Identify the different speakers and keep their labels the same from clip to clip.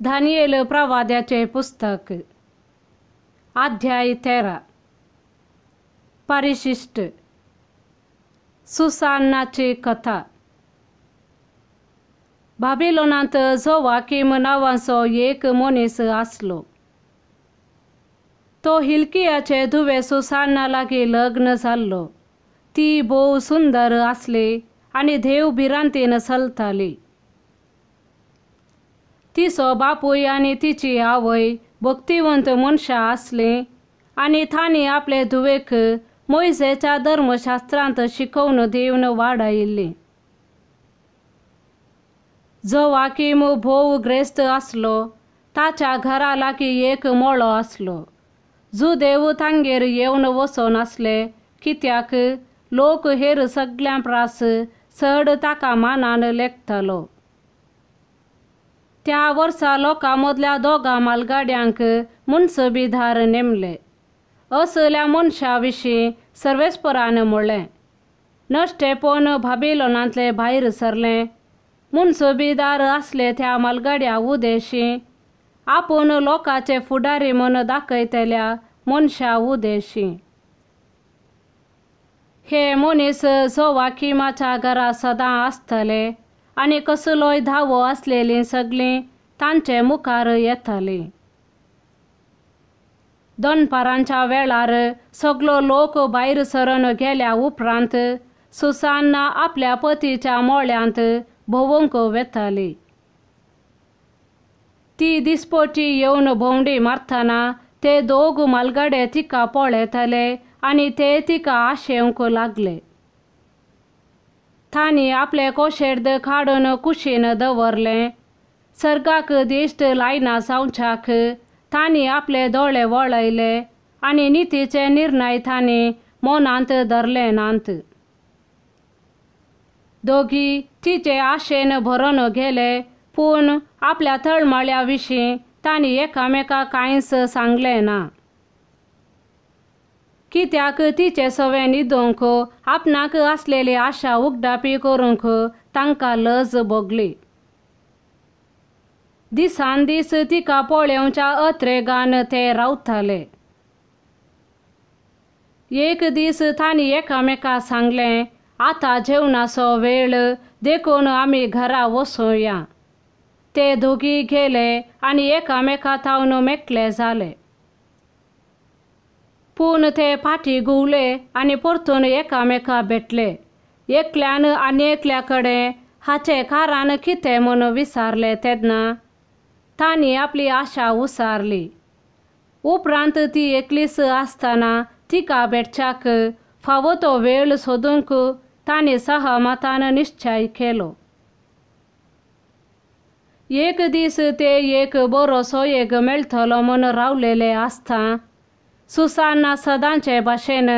Speaker 1: दानियेल प्रवाद्याचे पुस्तक अध्याय 13. परिशिष्ट. सुसान्नाची कथा. बाबिलोनात जोवाकीम नावाचो एक मनीस आसलो. तो हिल्कियाचे धुवे सुसान्ना लागी लग्न जाल्लो. ती भोव सुंदर आसली आणि देव भिरांतीन चलताली. तिचो बापूय आणि तिची आवय भक्तिवंत मनशां आसली आणि तांणी आपले धुवेक मोइसेच्या धर्मशास्त्रांत शिकवून दिवन वाडयल्ली. जोवाकीम भोव ग्रेस्त आसलो. ताच्या घरा लागीं एक मळो आसलो. जुदेव तांगेर येवन वचनासले, कित्याक लोक हेर सगळ्यां प्रास चड ताका मानान लेखतालो. त्या वर्सा लोकां मदल्या दोगा मालगाड्यांक मुन्सबीदार नेमले. असल्या मनशा विशीं सर्वेस्परान म्हणलें. नश्टेपण बाबिलोनांतले भायर सरलें. मुन्सबीदार आसले त्या मालगाड्या उदेशी आपूण लोकांचे फुडारी म्हूण दाखयतल्या मनशा उदेशी. हे मनीस जोवाकीमाच्या घरा सदां आसतले आणि कसलोय धावो आसलेलीं सगळीं तांचे मुखार येतालीं. दनपारांच्या वेळार सगळो लोक भायर सरून गेल्या उपरांत सुसान्ना आपल्या पतीच्या मोळ्यांत भोवंक वेताली. ती दिसपटी येवन भोंवडी मारतना ते दोग मालगाडे तिका पळयताले आणि ते तिका आशेवंक लागले. तांणी आपले कोशेर्द काडून कुशीन दवरले. सर्गाक दिश्ट लायना जावच्याक तांणी आपले दोळे वळयले आणि नितीचे निर्णय तांणी मनांत धरले नात. दोगी तिचे आशेन भरून गेले, पूण आपल्या तळमळ्या विशीं तांणी एकामेकाक कांयच सांगलें ना. कित्याक तिचे सवे न्हिदोवंक आपणाक आसलेली आशा उगडापी करूंक तांकां लज भोगली. दिसान दीस तिका पळोवच्या अत्रेगान ते रावताले. एक दीस तांणी एकामेकाक सांगलें, आतां जेवणाचो वेळ, देखून आमी घरा वचूया. ते दोगी गेले आणि एकामेका थावन मेकळे जाले. पूण ते फाटी घुंवले आणि परतून एकामेका भेटले. एकल्यान आनी एकल्या कडेन हाचे कारण कितें म्हूण विचारले तेन्ना तांणी आपली आशा उसारली. उपरांत ती एकलीच आसतना तिका भेटच्याक फावो तो वेळ सोदूंक तांणी सहमतान निश्चय केलो. एक दीस ते एक बरो सोयेग मेळटलो म्हूण रावलेले आसता सुसान्ना सदांचे भाशेन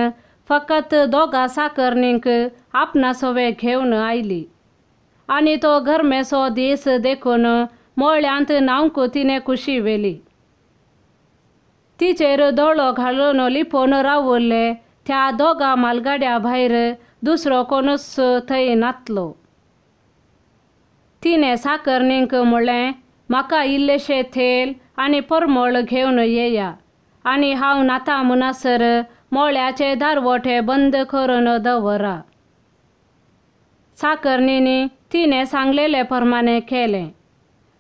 Speaker 1: फकत दोगा साकरणींक आपणा सवे घेवन आयली. आनी तो गरमेचो दीस देखून मोळ्यांत न्हावंक तिणें कुशी व्हेली. तिचेर दोळो घालून लिपोवन रावल्ले त्या दोगा मालगाड्या भायर दुसरो कोणूच थंय नासलो. तिणें साकरणींक म्हणलें, म्हाका इल्लेशे थेल आनी परमळ घेवन येया आनी हांव नाता म्हणसर मोळ्याचे दारवटे बंद करून दवरा. साकरणींनी तिणें सांगलेले प्रमाणे केलें.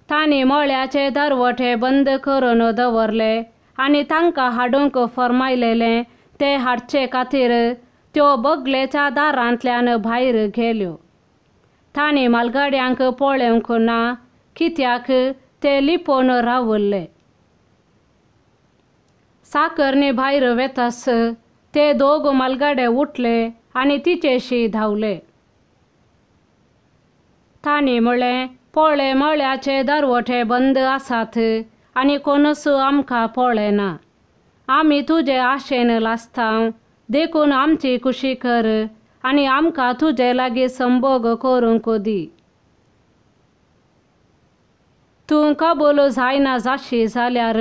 Speaker 1: तांणी मोळ्याचे दारवटे बंद करून दवरले आनी तांकां हाडूंक फर्मायलेलें ते हाडचे खातीर त्यो बगलेच्या दारांतल्यान भायर गेल्यो. तांणी मालगाड्यांक पळोवंक ना, कित्याक ते लिपोवन रावल्ले. साकरणी भायर वेतास ते दोग मालगाडे उठले आनी तिचेशी धांवले. तांणी म्हणलें, पळय, मळ्याचे दारवटे बंद आसात आनी कोणूच आमकां पळयना. आमी तुजे आशेन लासतांव, देखून आमची कुशी कर आनी आमकां तुजे लागीं संभोग करूंक दी. तूं कबूल जायना जाशी जाल्यार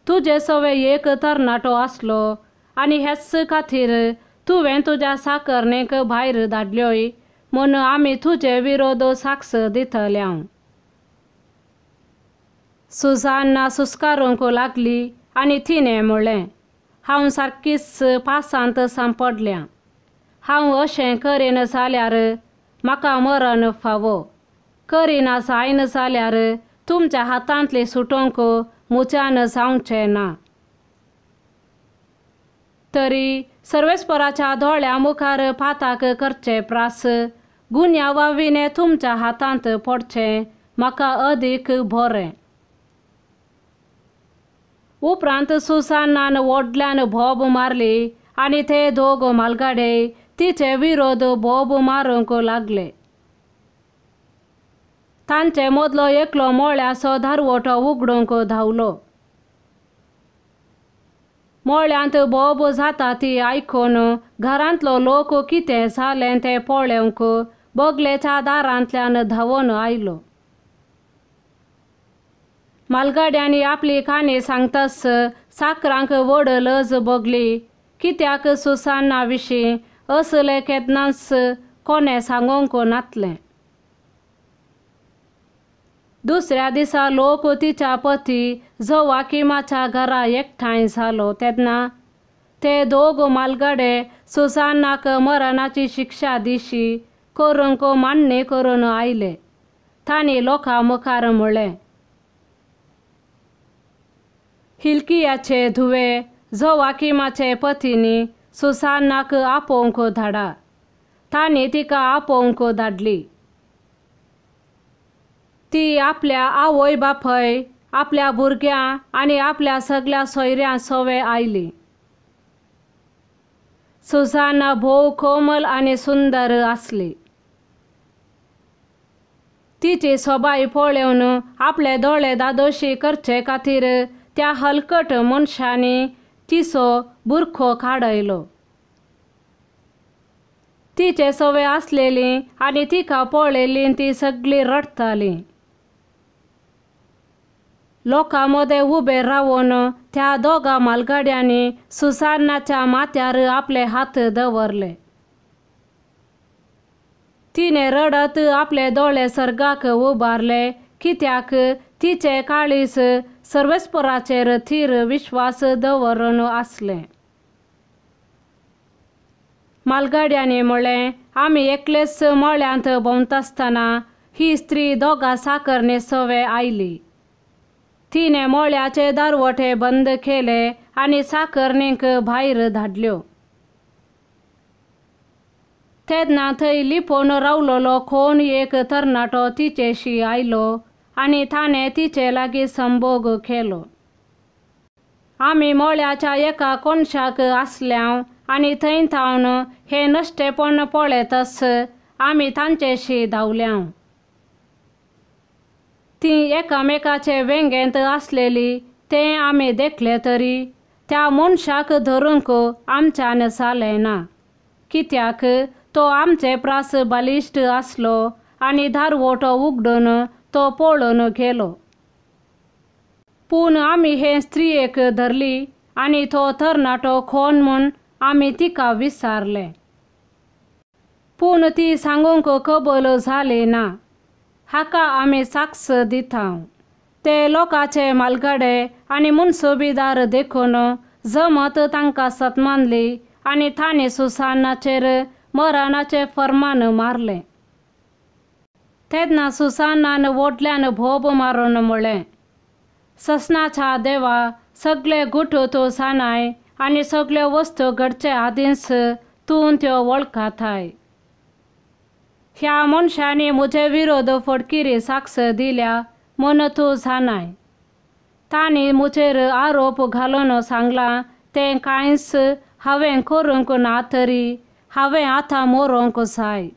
Speaker 1: तुजे सवे एक तरणाटो आसलो आनी हेच खातीर तुवें तुज्या साकरणेक भायर धाडल्योय म्हूण आमी तुजे विरोध साक्ष दितल्यांव. सुजान्ना सुस्कारूंक लागली आनी तिणें म्हणलें, हांव सारकीच पासांत सांपडल्यां. हांव अशें करीन जाल्यार म्हाका मरण फावो. करिना जायन जाल्यार तुमच्या हातांतली सुटोवंक म्हज्यान जावचें ना. तरी सर्वेस्पराच्या दोळ्या मुखार पाताक करचे प्रास गुन्या वाविने तुमच्या हातांत पडचें म्हाका अदीक बरें. उपरांत सुजान्नान व्हडल्यान बोब मारली आनी ते दोग मालगाडे तिचे विरोध बोब मारूंक लागले. तांचे मदलो एकलो मोळ्याचो दारवटो उगडूंक धांवलो. मोळ्यांत बोब जाता ती आयकून घरांतलो लोक कितें जालें तें पळोवंक बगलेच्या दारांतल्यान धांवून आयलो. मालगाड्यांनी आपली काणी सांगतास चाकरांक व्हड लज भोगली, कित्याक सुजान्ना विशीं असलें केन्नाच कोणें सांगूंक नासलें. दुसऱ्या दिसा लोक तिच्या पती जोवाकिमाच्या घरा एकठांय जालो तेन्ना ते दोग मालगाडे सुजान्नाक मरणाची शिक्षा दिशी करूंक मान्य करून आयले. तांणी लोकां मुखार म्हणलें, हिल्कियाचे धुवे जोवाकिमाचे पतीनी सुजान्नाक आपोवंक धाडा. तांणी तिका आपोवंक धाडली. ती आपल्या आवय बापय, आपल्या भुरग्यां आनी आपल्या सगळ्या सोयऱ्यां सवे आयली. सुजान्ना भोव कोमल आनी सुंदर आसली. तिची सोबाय पळोवन आपले दोळे दादोशी करचे खातीर त्या हलकट मनशांनी तिचो बुरखो काडयलो. तिचे सवे आसलेली आनी तिका पळयली ती सगळीं रडतालीं. लोकां मदें उबे रावन त्या दोगा मालगाड्यांनी सुजान्नाच्या माथ्यार आपले हात दवरले. तिणें रडत आपले दोळे सर्गाक उबारले, कित्याक तिचे काळीज सर्वेस्पराचेर थीर विश्वास दवरून आसलें. मालगाड्यांनी म्हणलें, आमी एकलेच मळ्यांत भोंवतासतना ही स्त्री दोगा साकरणे सवे आयली. तिणें मळ्याचे दारवटे बंद केले आनी साकरणींक भायर धाडल्यो. तेन्ना थंय लिपोवन रावलोलो कोण एक तरणाटो तिचेशी आयलो आनी ताणें तिचे लागीं संभोग केलो. आमी मळ्याच्या एका कोनशाक आसल्यां आनी थंय थावन हें नश्टेपण पळयतस आमी तांचेशी धांवल्यां. तीं एकामेकाचे वेंगेंत आसलेली तें आमी देखलें तरी त्या मनशाक धरूंक आमच्यान जालें ना, कित्याक तो आमचे प्रास बलिश्ट आसलो आनी दारवटो उगडून तो पळोवन गेलो. पूण आमी हे स्त्रियेक धरली आनी तो तरणाटो कोण म्हूण आमी तिका विचारलें. पूण ती सांगूंक कबूल जाली ना. हाका आमी साक्ष दितांव. ते लोकांचे मालगाडे आनी मुनसुबेदार देखून जमत तांकां सतमानली आनी तांणी सुजान्नाचेर मरणाचें फर्मान मारलें. तेन्ना सुजान्नान व्हडल्यान भोब मारून म्हणलें, ससनाच्या देवा, सगळे गुठ तूं जाणाय आनी सगळ्यो वस्तू घडचे आदींच तूं त्यो वळखताय. ह्या मनशांनी म्हजे विरोध फडकिरी साक्ष दिल्या म्हूण तूं जाणाय. तांणी म्हजेर आरोप घालून सांगलां तें कांयच हांवें करूंक ना, तरी हांवें आतां मरूंक जाय.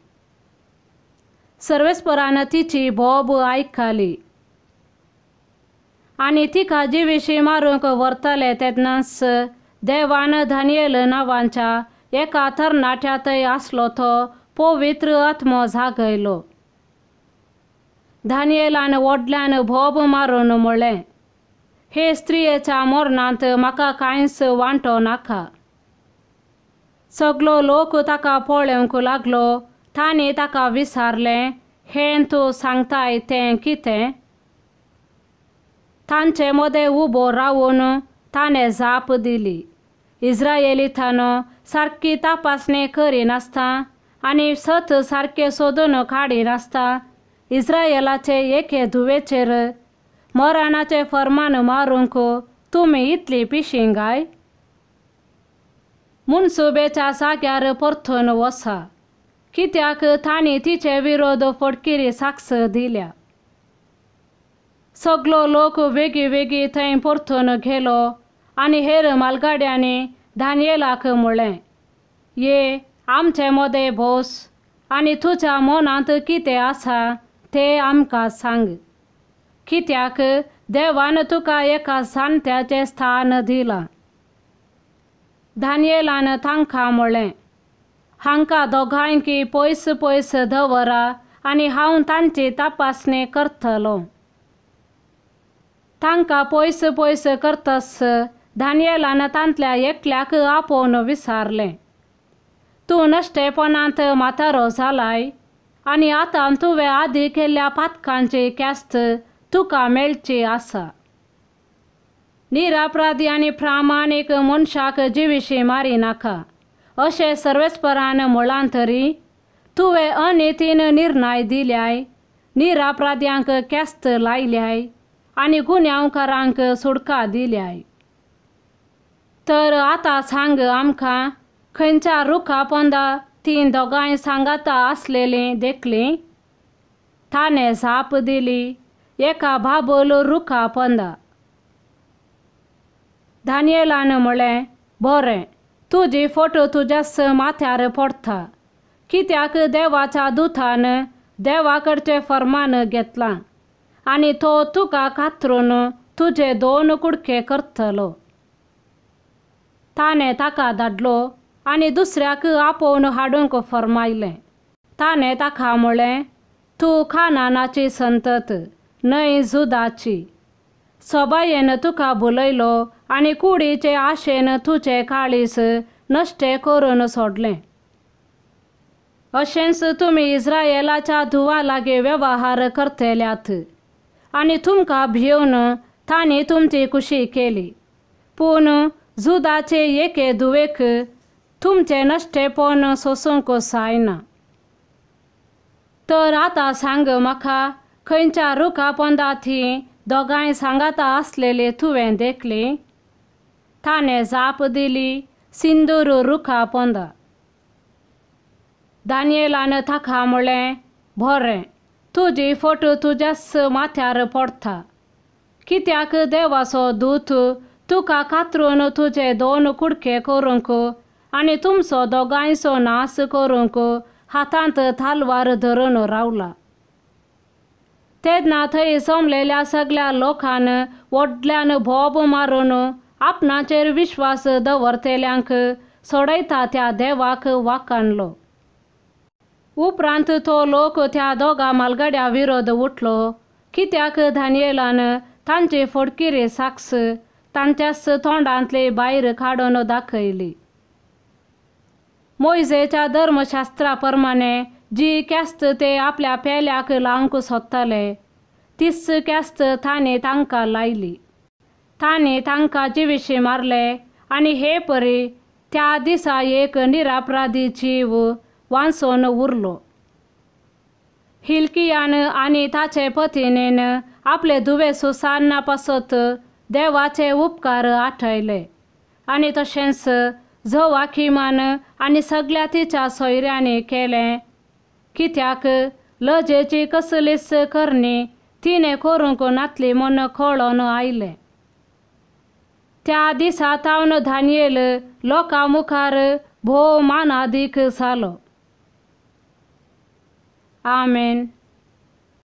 Speaker 1: सर्वेस्परान तिची बोब आयकली आनी तिका जिवीशी मारूंक व्हरतले तेन्नाच देवान दानियेल नांवाच्या एका तरणाट्यातय आसलो तो पवित्र आत्मो जागयलो. दानियेलान व्हडल्यान बोब मारून म्हणलें, हे स्त्रियेच्या मरणांत म्हाका कांयच वांटो नाका. सगळो लोक ताका पळोवंक लागलो. तांणी ताका विचारलें, हें तूं सांगताय तें कितें? तांचे मध्ये उबो रावून ताणें जाप दिली. इस्रायेलींतानो सारकी तपासणी करिनासता आनी सत सारके सोदून काडिनासता इस्रायेलाचे एके धुवेचेर मरणाचे फर्मान मारूंक तुमी इतली पिशिंगाय? मुनसुबेच्या जाग्यार परतून वसा, कित्याक तांणी तिचे विरोध फटकिरी साक्ष दिल्या. सगलो लोक वेगी वेगी थंय परतून गेलो आनी हेर मालगाड्यांनी दानियेलाक म्हळें, ये आमचे मदें बस आनी तुज्या मनांत कितें आसा तें आमकां सांग, कित्याक देवान तुका एका जाणट्याचें स्थान दिलां. दानियेलान तांकां म्हळें, हांकां दोगांयकी पयस पयस दवरा आनी हांव तांची तपासणी करतलों. तांकां पयस पयस करतस दानियेलान तांतल्या एकल्याक आपोवन विचारलें, तूं नश्टेपणांत म्हातारो जालाय आनी आतां तुवें आदीं केल्ल्या पातकांची क्यास्त तुका मेळची आसा. निरापराधी आनी प्रामाणीक मनशाक जिवीशी मारिनाका अशें सर्वेस्परान म्हळां तरी तुवें अनितीन निर्णय दिल्याय, निरापराध्यांक क्यास्त लायल्याय आनी गुन्यांवकारांक सुटका दिल्याय. तर आतां सांग आमकां, खंयच्या रुखा पोंदा तीं दोगांय सांगाता आसलेलीं देखलीं? ताणें जाप दिली, एका बाबूल रुखा पोंदा. दानियेलान म्हळें, बरें, तुजी फोटो तुज्याच माथ्यार पडटा, कित्याक देवाच्या दुतान देवा कडचें फर्मान घेतलां आनी तो तुका कातरून तुजे 2 कुडके करतलो. ताणें ताका धाडलो आनी दुसऱ्याक आपोवन हाडूंक फर्मायलें. ताणें ताका म्हळें, तूं खानानाची संतत, न्हय जुदाची. सभायेन तुका बुलयलो आनी कुडीचे आशेन तुजे काळीस नश्टे करून सोडलें. अशेंच तुमी इस्रायेलाच्या धुवा लागीं वेव्हार करतल्यात आनी तुमकां भिवन तांणी तुमची कुशी केली. पूण जुदाचे एके धुवेक तुमचें नश्टेपण सोसूंक जायना. तर आतां सांग म्हाका, खंयच्या रुखा पोंदा तीं दोगांय सांगाता आसलेलीं तुवें देखलीं? ताणें जाप दिली, सिंदूर रुखा पोंदा. दानियेलान ताका म्हळें, बरें, तुजी फोटो तुज्याच माथ्यार पडटा, कित्याक देवाचो दूत तुका कातरून तुजे 2 कुडके करूंक आनी तुमचो दोगांयचो नास करूंक हातांत तालवार धरून रावला. तेन्ना थंय जमलेल्या सगळ्या लोकान व्हडल्यान बोब मारून आपणाचेर विश्वास दवरतेल्यांक सोडयता त्या देवाक वाखाणलो. उपरांत तो लोक त्या दोगा मालगाड्या विरोध उठलो, कित्याक दानियेलान तांची फटकिरी साक्ष तांच्याच तोंडांतली भायर काडून दाखयली. मोइजेच्या धर्मशास्त्रा प्रमाणे जी क्यास्त ते आपल्या पेल्याक लावंक सोदताले तीच क्यास्त तांणी तांकां लायली. तांणी तांकां जिवीशी मारले आनी हे परी त्या दिसा एक निरापराधी जीव वांचून उरलो. हिल्कियान आनी ताचे पत्नीन आपले धुवे सुसान्ना पासत देवाचे उपकार आठयले आनी तशेंच जोवाकीमान आनी सगळ्या तिच्या सोयऱ्यांनी केलें, कित्याक लजेची कसलीच करणी तिणें करूंक नातली म्हूण कळोन आयलें. त्या दिसा तावन दानियेल लोकां मुखार भोव मानादीक जालो. आमेन.